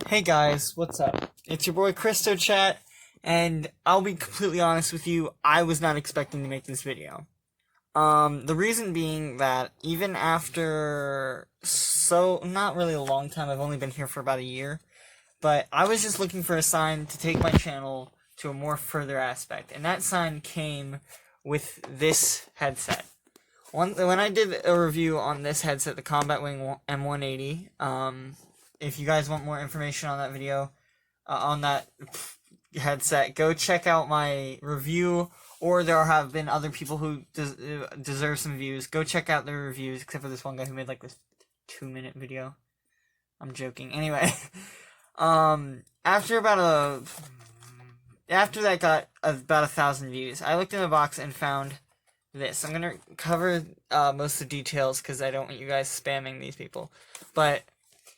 Hey guys, what's up? It's your boy Christo Chat, and I'll be completely honest with you, I was not expecting to make this video. The reason being that even after not really a long time, I've only been here for about a year, but I was just looking for a sign to take my channel to a more further aspect, and that sign came with this headset. When I did a review on this headset, the Combat Wing M180, if you guys want more information on that video, on that headset, go check out my review, or there have been other people who deserve some views. Go check out their reviews, except for this one guy who made like this 2-minute video. I'm joking. Anyway, after that got about 1,000 views, I looked in the box and found this. I'm gonna cover most of the details because I don't want you guys spamming these people, but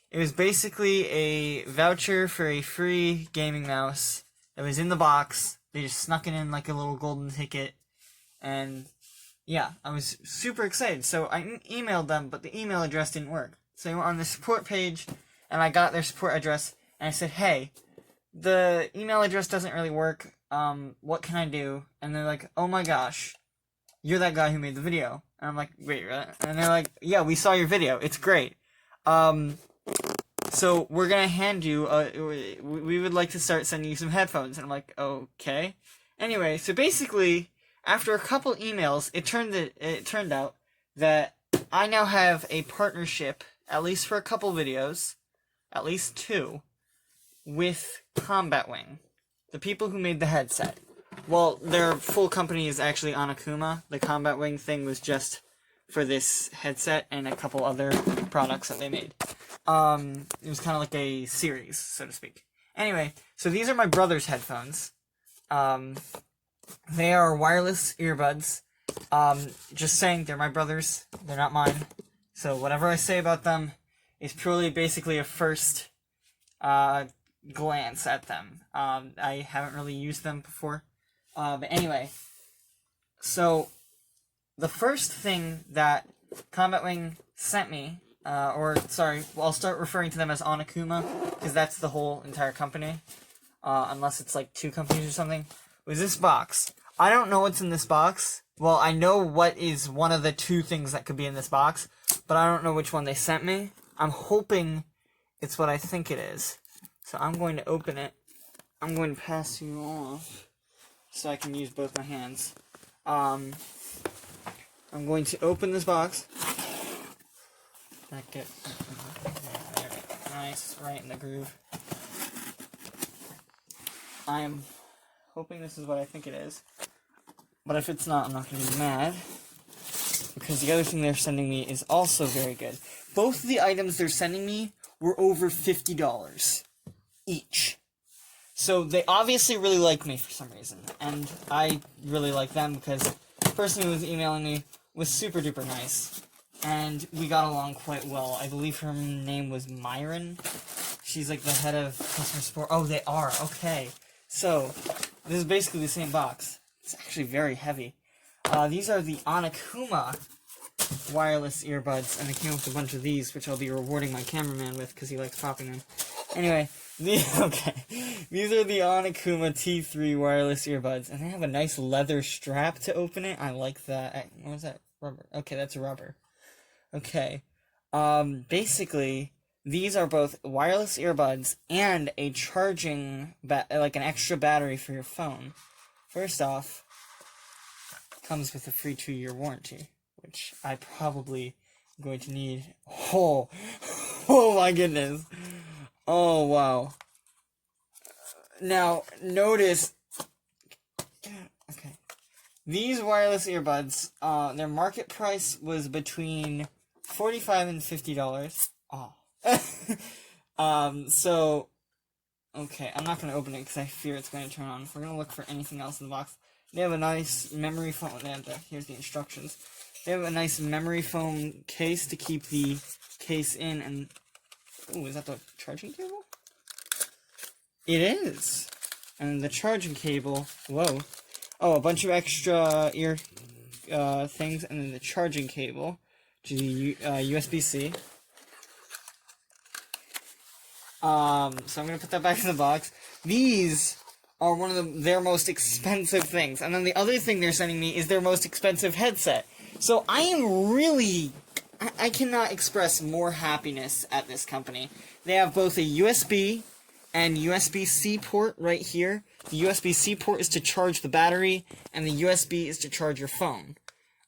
it was basically a voucher for a free gaming mouse that was in the box. They just snuck it in like a little golden ticket, and yeah, I was super excited. So I emailed them, but the email address didn't work. So I went on the support page, and I got their support address, and I said, hey, the email address doesn't really work, what can I do? And they're like, oh my gosh, you're that guy who made the video. And I'm like, wait, right? And they're like, yeah, we saw your video, it's great. So we're gonna hand you, we would like to start sending you some headphones. And I'm like, okay. Anyway, so basically, after a couple emails, it turned out that I now have a partnership, at least for a couple videos, at least 2, with Combat Wing, the people who made the headset. Well, their full company is actually Onikuma. The Combat Wing thing was just for this headset and a couple other products that they made. It was kind of like a series, so to speak. Anyway, so these are my brother's headphones. They are wireless earbuds. Just saying, they're my brother's. They're not mine. So whatever I say about them is purely basically a first glance at them. I haven't really used them before. But anyway, so the first thing that Combat Wing sent me, I'll start referring to them as Onikuma, because that's the whole entire company, unless it's like 2 companies or something, was this box. I don't know what's in this box. Well, I know what is one of the 2 things that could be in this box, but I don't know which one they sent me. I'm hoping it's what I think it is. So I'm going to open it. I'm going to pass you off so I can use both my hands. I'm going to open this box. That nice, right in the groove. I am hoping this is what I think it is. But if it's not, I'm not going to be mad, because the other thing they're sending me is also very good. Both of the items they're sending me were over $50 each. So they obviously really like me for some reason, and I really like them because the person who was emailing me was super duper nice, and we got along quite well. I believe her name was Myron. She's like the head of customer support. Oh, they are, okay. So, this is basically the same box. It's actually very heavy. These are the Onikuma wireless earbuds, and they came with a bunch of these, which I'll be rewarding my cameraman with, because he likes popping them. Anyway, these are the Onikuma T3 wireless earbuds, and they have a nice leather strap to open it. I like that. What was that? Rubber. Okay, that's rubber. Okay. Basically, these are both wireless earbuds and a charging, like an extra battery for your phone. First off, comes with a free 2-year warranty, which I probably am going to need. Oh my goodness. Oh, wow. Now, notice, okay, these wireless earbuds, their market price was between $45 and $50. Oh. So, okay, I'm not going to open it because I fear it's going to turn on. If we're going to look for anything else in the box, they have a nice memory foam. Here's the instructions. They have a nice memory foam case to keep the case in, and ooh, is that the charging cable? It is! And the charging cable, whoa. Oh, a bunch of extra ear things, and then the charging cable to the USB-C. So I'm gonna put that back in the box. These are one of their most expensive things. And then the other thing they're sending me is their most expensive headset. So I am really... I cannot express more happiness at this company. They have both a USB and USB-C port right here. The USB-C port is to charge the battery, and the USB is to charge your phone.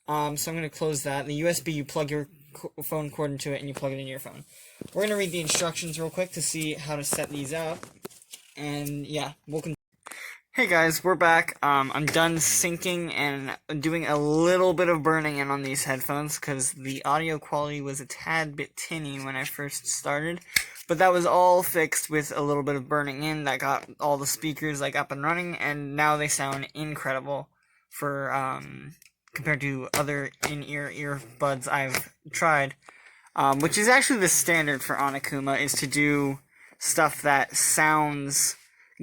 So I'm going to close that. The USB, you plug your phone cord into it, and you plug it into your phone. We're going to read the instructions real quick to see how to set these up. And yeah, we'll continue. Hey guys, we're back. I'm done syncing and doing a little bit of burning in on these headphones because the audio quality was a tad bit tinny when I first started. But that was all fixed with a little bit of burning in that got all the speakers like up and running, and now they sound incredible for compared to other in-ear earbuds I've tried. Which is actually the standard for Onikuma, is to do stuff that sounds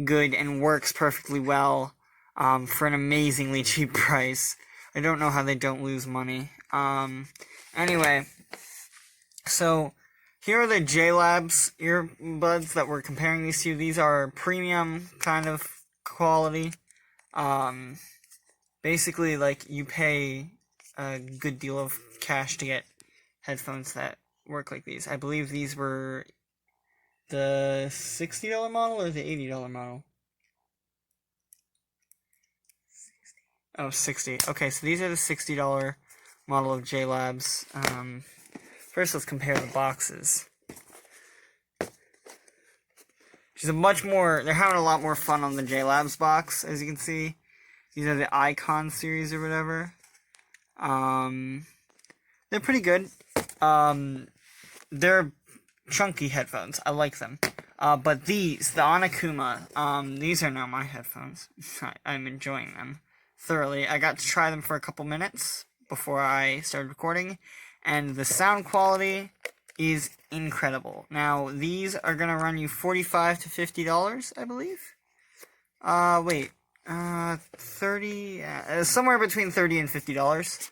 good and works perfectly well for an amazingly cheap price. I don't know how they don't lose money. Anyway, so here are the JLabs earbuds that we're comparing these to. These are premium kind of quality. Basically, like, you pay a good deal of cash to get headphones that work like these. I believe these were the $60 model or the $80 model? Oh, 60. Okay, so these are the $60 model of JLabs. First, let's compare the boxes. They're having a lot more fun on the JLabs box, as you can see. These are the Icon series or whatever. They're pretty good. They're chunky headphones. I like them. But these, the Onikuma, these are now my headphones. I'm enjoying them thoroughly. I got to try them for a couple minutes before I started recording, and the sound quality is incredible. Now, these are gonna run you $45 to $50, I believe. 30, somewhere between $30 and $50.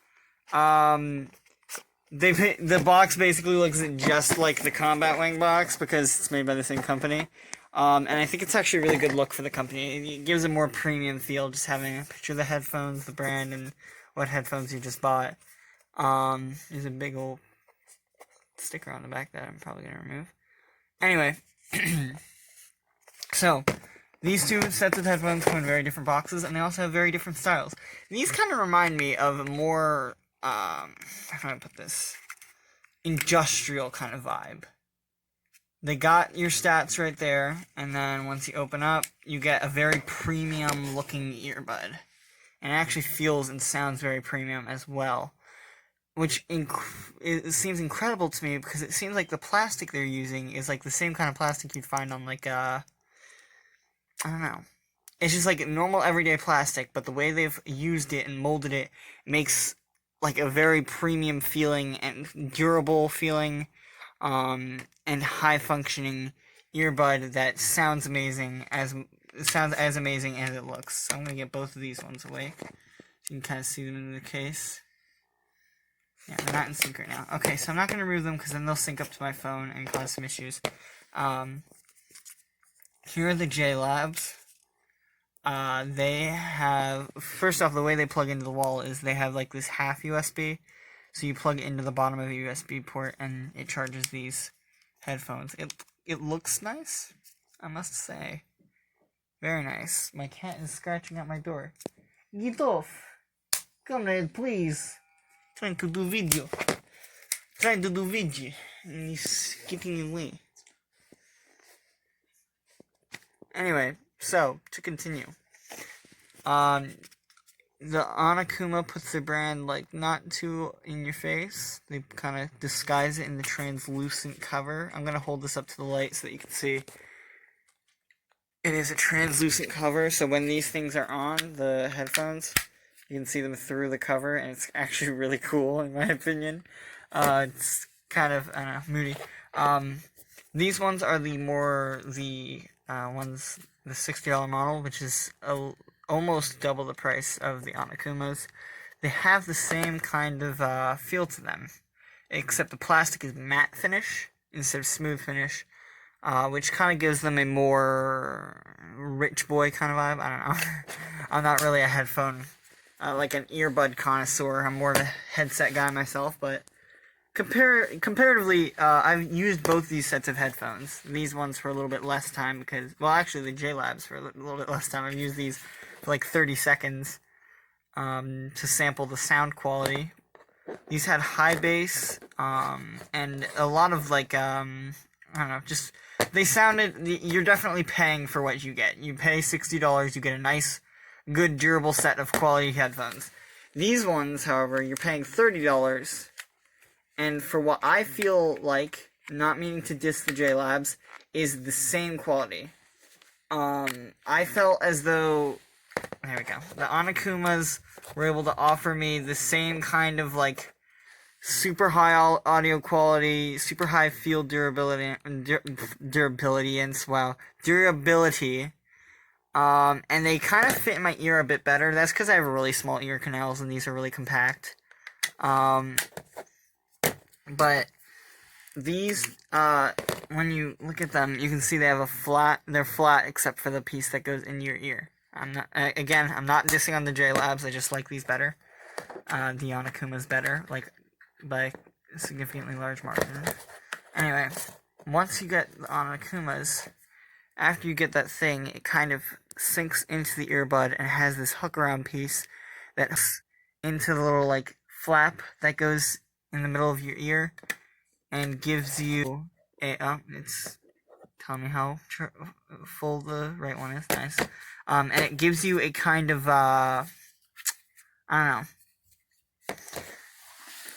The box basically looks just like the Combat Wing box because it's made by the same company. And I think it's actually a really good look for the company. It gives a more premium feel, just having a picture of the headphones, the brand, and what headphones you just bought. There's a big old sticker on the back that I'm probably going to remove. Anyway, so these two sets of headphones come in very different boxes, and they also have very different styles. These kind of remind me of a more, how do I put this, industrial kind of vibe. They got your stats right there, and then once you open up, you get a very premium looking earbud. And it actually feels and sounds very premium as well. Which it seems incredible to me because it seems like the plastic they're using is like the same kind of plastic you'd find on like I don't know. It's just like normal everyday plastic, but the way they've used it and molded it makes like a very premium feeling and durable feeling, and high functioning earbud that sounds amazing as amazing as it looks. So I'm gonna get both of these ones away. So you can kind of see them in the case. Yeah, they're not in sync right now. Okay, so I'm not going to remove them because then they'll sync up to my phone and cause some issues. Here are the JLabs. They have, first off, the way they plug into the wall is they have like this half USB. So you plug it into the bottom of a USB port and it charges these headphones. It looks nice, I must say. Very nice. My cat is scratching at my door. Get off! Come here, please! Trying to do video. And he's getting away. Anyway, so, to continue. The Onikuma puts the brand, like, not too in your face. They kind of disguise it in the translucent cover. I'm gonna hold this up to the light so that you can see. It is a translucent cover, so when these things are on, the headphones, you can see them through the cover, and it's actually really cool, in my opinion. It's kind of, I don't know, moody. These ones are the $60 model, which is almost double the price of the Onikumas. They have the same kind of feel to them, except the plastic is matte finish instead of smooth finish. which kind of gives them a more rich boy kind of vibe. I don't know. I'm not really a headphone, like an earbud connoisseur. I'm more of a headset guy myself, but comparatively, I've used both these sets of headphones. These ones for a little bit less time because, well, actually the JLabs for a little bit less time. I've used these for like 30 seconds to sample the sound quality. These had high bass, and a lot of like, I don't know, just, they sounded, you're definitely paying for what you get. You pay $60, you get a nice, good, durable set of quality headphones. These ones, however, you're paying $30, and for what I feel like, not meaning to diss the JLabs, is the same quality. I felt as though, there we go, the Onikumas were able to offer me the same kind of, like, super high audio quality, super high field durability, and durability, and they kind of fit in my ear a bit better. That's because I have really small ear canals, and these are really compact. But these, when you look at them, you can see they have they're flat except for the piece that goes in your ear. I'm not dissing on the JLabs, I just like these better. The Onikuma's better, like, by a significantly large margin. Anyway, once you get the Onikumas, after you get that thing, it kind of sinks into the earbud and has this hook around piece that hooks into the little, like, flap that goes in the middle of your ear and gives you a, it's telling me how full the right one is, nice. And it gives you a kind of, I don't know,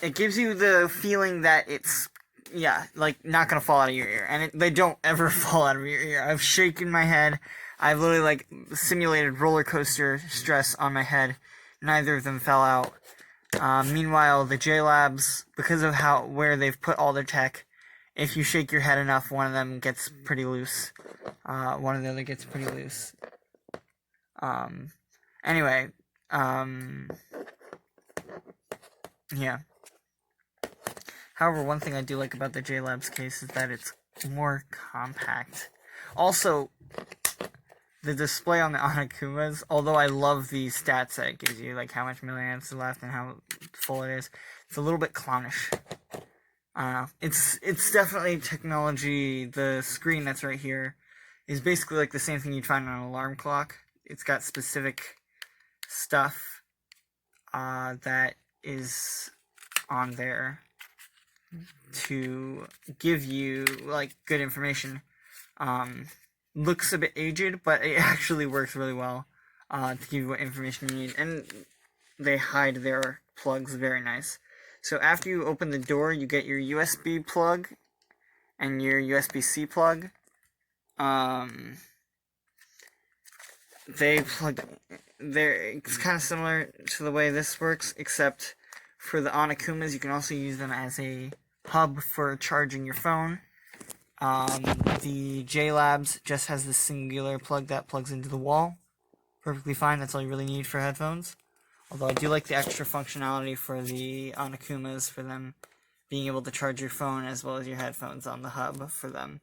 it gives you the feeling that it's, yeah, like, not gonna fall out of your ear. And they don't ever fall out of your ear. I've shaken my head. I've literally, like, simulated roller coaster stress on my head. Neither of them fell out. Meanwhile, the JLabs, because of where they've put all their tech, if you shake your head enough, one of them gets pretty loose. One of the other gets pretty loose. Anyway, yeah. However, one thing I do like about the JLabs case is that it's more compact. Also, the display on the Onikumas, although I love the stats that it gives you, like how much milliamps is left and how full it is, it's a little bit clownish. It's definitely technology. The screen that's right here is basically like the same thing you'd find on an alarm clock. It's got specific stuff that is on there to give you, like, good information. Looks a bit aged, but it actually works really well to give you what information you need. And they hide their plugs very nice. So after you open the door, you get your USB plug and your USB-C plug. It's kind of similar to the way this works, except for the Onikumas, you can also use them as a hub for charging your phone. The JLabs just has this singular plug that plugs into the wall. Perfectly fine, that's all you really need for headphones. Although I do like the extra functionality for the Onikumas, for them being able to charge your phone as well as your headphones on the hub for them.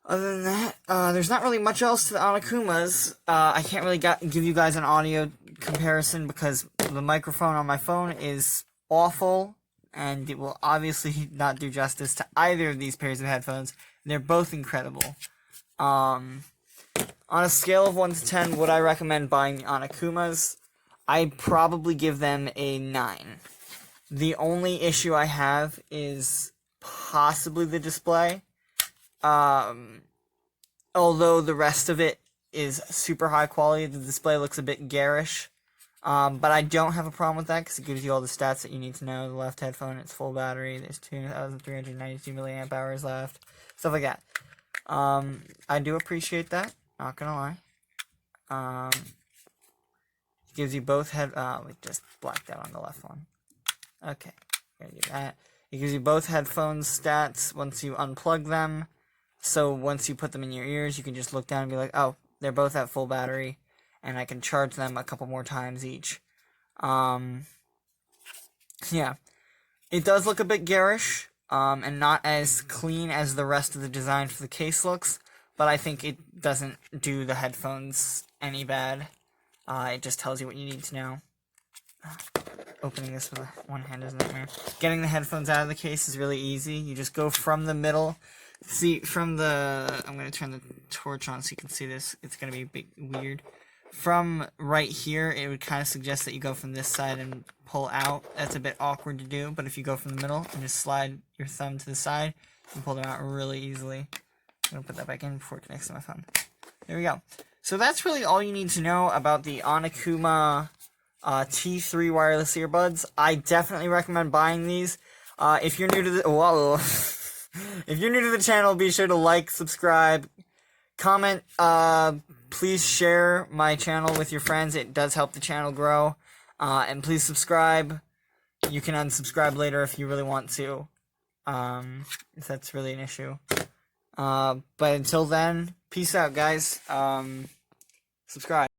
Other than that, there's not really much else to the Onikumas. I can't really give you guys an audio comparison because the microphone on my phone is awful, and it will obviously not do justice to either of these pairs of headphones. They're both incredible. On a scale of 1 to 10, would I recommend buying the Onikumas? I'd probably give them a 9. The only issue I have is possibly the display. Although the rest of it is super high quality, the display looks a bit garish. But I don't have a problem with that because it gives you all the stats that you need to know. The left headphone, it's full battery. There's 2,392 milliamp hours left. Stuff like that. I do appreciate that. Not gonna lie. It gives you both we just blacked out on the left one. Okay, gotta do that. It gives you both headphones stats once you unplug them. So once you put them in your ears, you can just look down and be like, oh, they're both at full battery, and I can charge them a couple more times each. Yeah. It does look a bit garish. and not as clean as the rest of the design for the case looks, but I think it doesn't do the headphones any bad. It just tells you what you need to know. Opening this with one hand is a nightmare. Getting the headphones out of the case is really easy. You just go from the middle. See, from the... I'm going to turn the torch on so you can see this. It's going to be a bit weird. From right here, it would kind of suggest that you go from this side and pull out. That's a bit awkward to do, but if you go from the middle and just slide your thumb to the side, you can pull them out really easily. I'm going to put that back in before it connects to my phone. There we go. So that's really all you need to know about the Onikuma T3 wireless earbuds. I definitely recommend buying these. If you're new to the if you're new to the channel, be sure to like, subscribe, comment. Please share my channel with your friends. It does help the channel grow. And please subscribe. You can unsubscribe later if you really want to. If that's really an issue. But until then, peace out, guys. Subscribe.